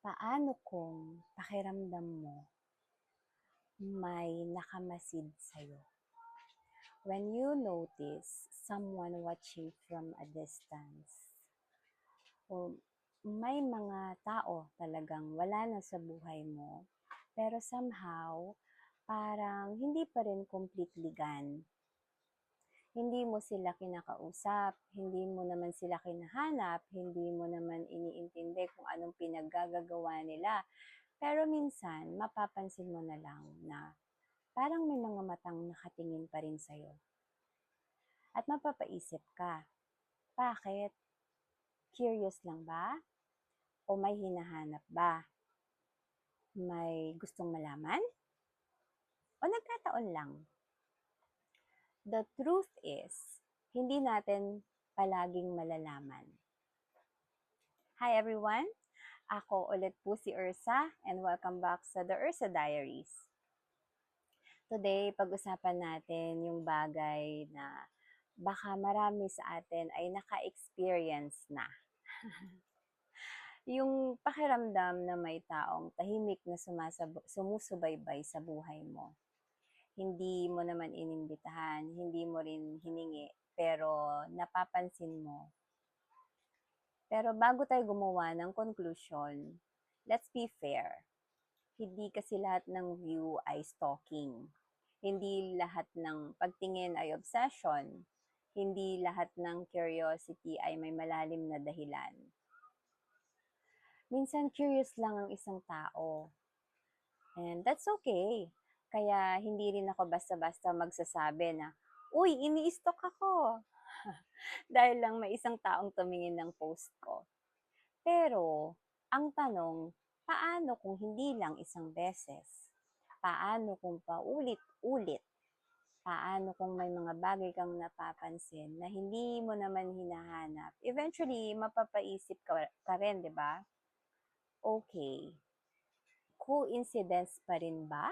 Paano kung pakiramdam mo may nakamasid sa'yo? When you notice someone watching from a distance, o may mga tao talagang wala na sa buhay mo, pero somehow, parang hindi pa rin completely gone. Hindi mo sila kinakausap, hindi mo naman sila kinahanap, hindi mo naman iniintindi kung anong pinaggagawa nila. Pero minsan, mapapansin mo na lang na parang may mga matang nakatingin pa rin sa'yo. At mapapaisip ka, bakit? Curious lang ba? O may hinahanap ba? May gustong malaman? O nagkataon lang? The truth is, hindi natin palaging malalaman. Hi everyone! Ako ulit po si Ursa and welcome back sa The Ursa Diaries. Today, pag-usapan natin yung bagay na baka marami sa atin ay naka-experience na. Yung pakiramdam na may taong tahimik na sumusubaybay sa buhay mo. Hindi mo naman inimbitahan, hindi mo rin hiningi, pero napapansin mo. Pero bago tayo gumawa ng conclusion, let's be fair. Hindi kasi lahat ng view ay stalking. Hindi lahat ng pagtingin ay obsession. Hindi lahat ng curiosity ay may malalim na dahilan. Minsan curious lang ang isang tao. And that's okay. Kaya hindi rin ako basta-basta magsasabi na, "Uy, ini-stalk ako." Dahil lang may isang taong tumingin ng post ko. Pero, ang tanong, paano kung hindi lang isang beses? Paano kung paulit-ulit? Paano kung may mga bagay kang napapansin na hindi mo naman hinahanap? Eventually, mapapaisip ka rin, di ba? Okay, coincidence pa rin ba?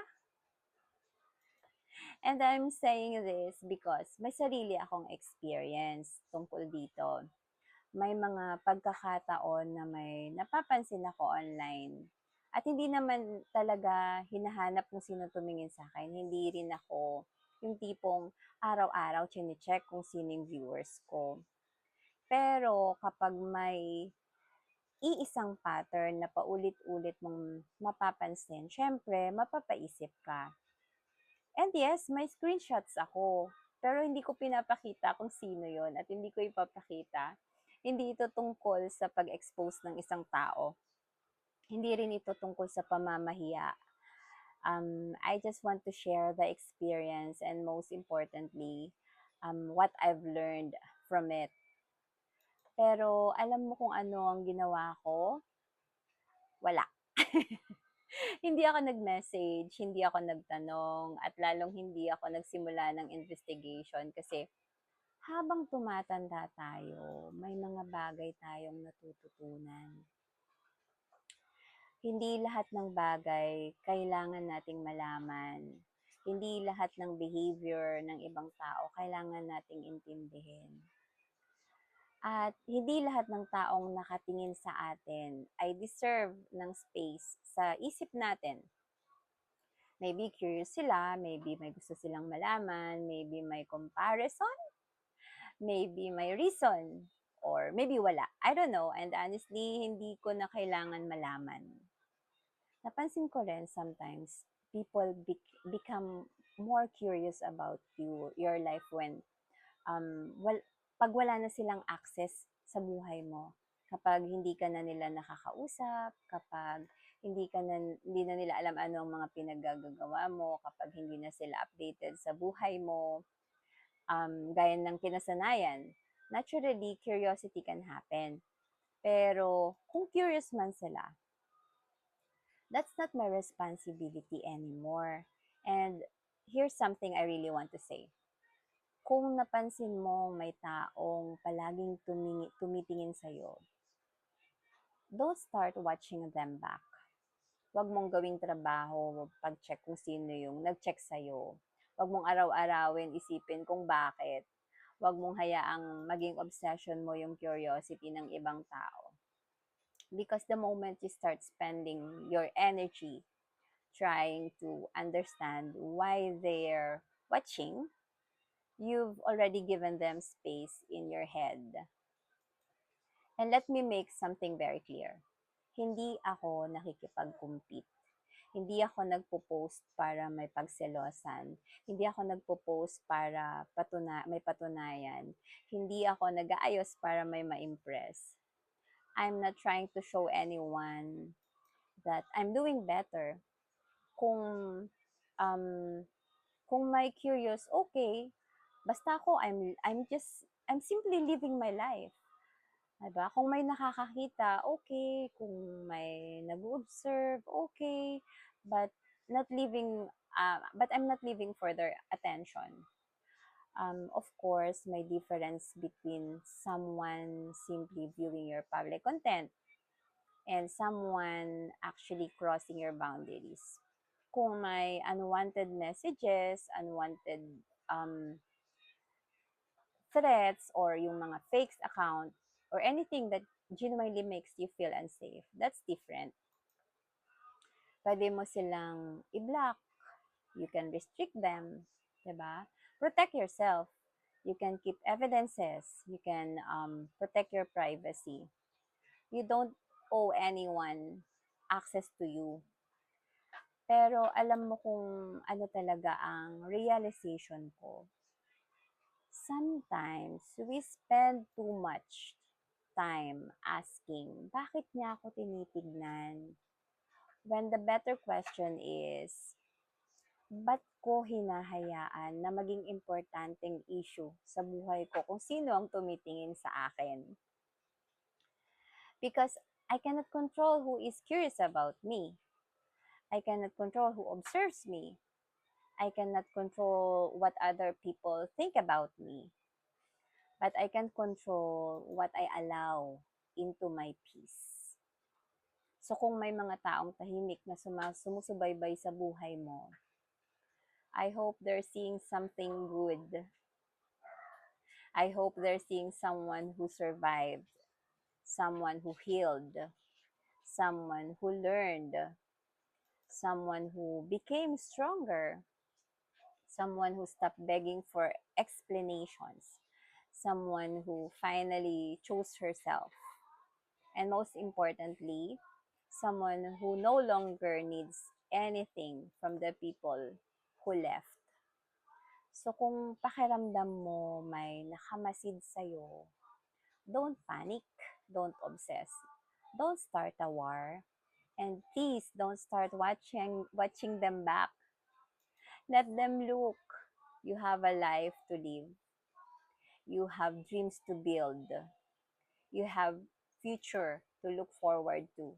And I'm saying this because may sarili akong experience tungkol dito. May mga pagkakataon na may napapansin ako online. At hindi naman talaga hinahanap kung sino tumingin sa akin. Hindi rin ako yung tipong araw-araw chine-check kung sino yung viewers ko. Pero kapag may iisang pattern na paulit-ulit mong mapapansin, syempre, mapapaisip ka. And yes, may screenshots ako. Pero hindi ko pinapakita kung sino yon at hindi ko ipapakita. Hindi ito tungkol sa pag-expose ng isang tao. Hindi rin ito tungkol sa pamamahiya. I just want to share the experience and most importantly, what I've learned from it. Pero alam mo kung ano ang ginawa ko? Wala. Hindi ako nag-message, hindi ako nagtanong, at lalong hindi ako nagsimula ng investigation kasi habang tumatanda tayo, may mga bagay tayong natututunan. Hindi lahat ng bagay kailangan nating malaman. Hindi lahat ng behavior ng ibang tao kailangan nating intindihin. At hindi lahat ng taong nakatingin sa atin ay deserve ng space sa isip natin. Maybe curious sila, maybe may gusto silang malaman, maybe may comparison, maybe may reason, or maybe wala. I don't know, and honestly, hindi ko na kailangan malaman. Napansin ko rin sometimes, people become more curious about your life when pag wala na silang access sa buhay mo, kapag hindi ka na nila nakakausap, kapag hindi na nila alam ano ang mga pinaggagawa mo, kapag hindi na sila updated sa buhay mo, gaya ng kinasanayan, naturally, curiosity can happen. Pero kung curious man sila, that's not my responsibility anymore. And here's something I really want to say. Kung napansin mo may taong palaging tumitingin sa'yo, don't start watching them back. Huwag mong gawing trabaho pag-check kung sino yung nag-check sa'yo. Huwag mong araw-arawin isipin kung bakit. Huwag mong hayaang maging obsession mo yung curiosity ng ibang tao. Because the moment you start spending your energy trying to understand why they're watching, you've already given them space in your head. And let me make something very clear. Hindi ako nakikipag-compete. Hindi ako nagpo-post para may pagselosan. Hindi ako nagpo-post para may patunayan. Hindi ako nag-aayos para may ma-impress. I'm not trying to show anyone that I'm doing better. Kung um, kung may curious, okay. Basta ako, I'm simply living my life. Diba? Kung may nakakakita, okay. Kung may nag-observe, okay. But but I'm not living for their attention. Of course, may difference between someone simply viewing your public content and someone actually crossing your boundaries. Kung may unwanted messages, unwanted um, threats, or yung mga fakes account, or anything that genuinely makes you feel unsafe, that's different. Pwede mo silang i-block. You can restrict them. Diba? Protect yourself. You can keep evidences. You can protect your privacy. You don't owe anyone access to you. Pero alam mo kung ano talaga ang realization ko. Sometimes, we spend too much time asking, bakit niya ako tinitignan? When the better question is, ba't ko hinahayaan na maging importanteng issue sa buhay ko kung sino ang tumitingin sa akin? Because I cannot control who is curious about me. I cannot control who observes me. I cannot control what other people think about me. But I can control what I allow into my peace. So kung may mga taong tahimik na sumusubaybay sa buhay mo, I hope they're seeing something good. I hope they're seeing someone who survived, someone who healed, someone who learned, someone who became stronger, someone who stopped begging for explanations, someone who finally chose herself, and most importantly, someone who no longer needs anything from the people who left. So kung pakiramdam mo may nakamasid sa'yo, don't panic, don't obsess, don't start a war, and please don't start watching them back. Let them look. You have a life to live. You have dreams to build. You have future to look forward to.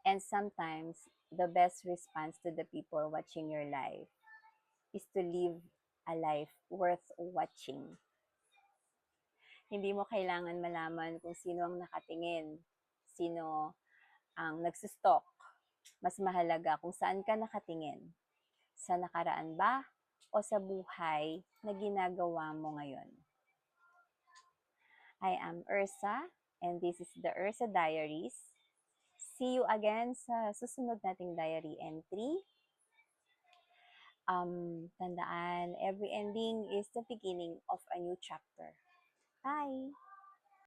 And sometimes the best response to the people watching your life is to live a life worth watching. Hindi mo kailangan malaman kung sino ang nakatingin, sino ang nagsustalk. Mas mahalaga kung saan ka nakatingin. Sa nakaraan ba o sa buhay na ginagawa mo ngayon? I am Ursa, and this is the Ursa Diaries. See you again sa susunod nating diary entry. Tandaan, every ending is the beginning of a new chapter. Bye!